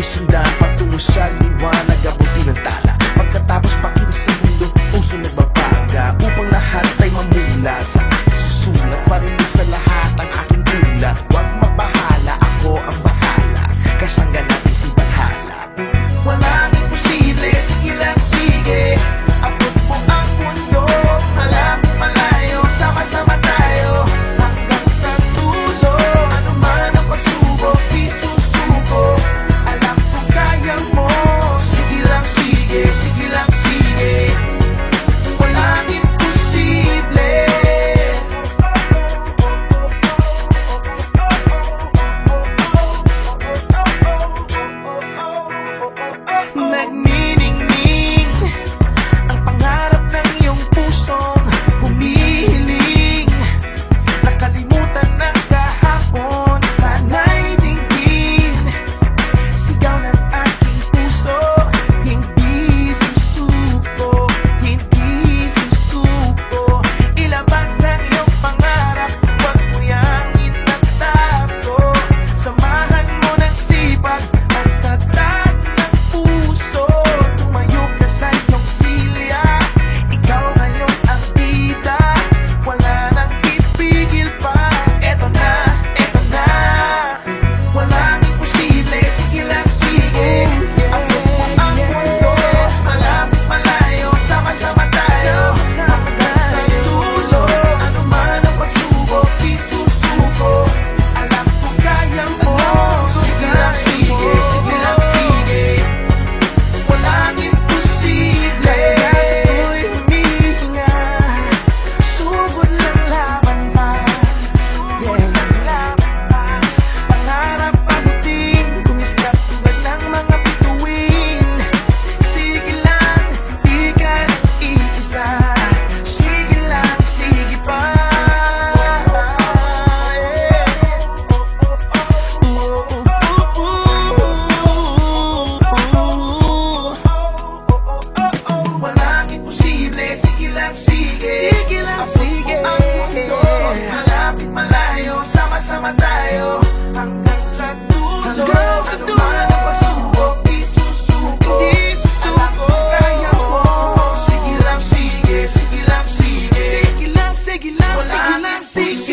ay sindahan patungo sa liwanag, abutin ng tala. Pagkatapos pakita sa mundo, puso nagbabaga, upang lahat ay mamulat. Sa aking susulat, marinig sa lahat ang aking ulat. Huwag magbahala, ako ang bahala, kasangga natin si Valhalla. Walang imposible, sige lang sige. Abot mo ang mundo, malaming malayo, sama-sama tayo hanggang sa dulo. Ano man ang pagsubok, isusuko, alam ko kaya mo. Sige lang sige, sige lang sige. Walang imposible. Nagniningning ang pangarap ng iyong pusong humihiling. Nakalimutan ng kahapon, sana'y dinggin. Sigaw ng aking puso, hindi susuko, hindi susuko. Ilabas ang iyong pangarap, huwag mo yang itatago. Samahan mo ng sipag at tatag ng puso. Tumayo ka sa iyong silya, ikaw ngayon ang bida. Wala nang pipigil pa, eto na, eto na. Walang imposible, sige lang sige. Abot mo ang mundo, malapit malayo, sama-sama tayo hanggang sa dulo. Ano man ang pagsubok, isusuko, alam ko kaya mo. Sige lang sige, sige lang sige. Walang imposible. Ako'y humihinga, sugod lang laban pa. Pangarap abutin, kumiskap tulad ng mga bituin. Sige lang, di ka nag-iisa. Sige lang, sige pa. Walang imposible, sige lang sige. Sige lang sige. Ang mundo, malapit malayo, sama-sama tayo hanggang sa dulo. Ano man ang pagsubok, isusuko, alam ko kaya mo. Sige lang sige, sige lang sige. Sige lang, sige lang, sige lang, sige.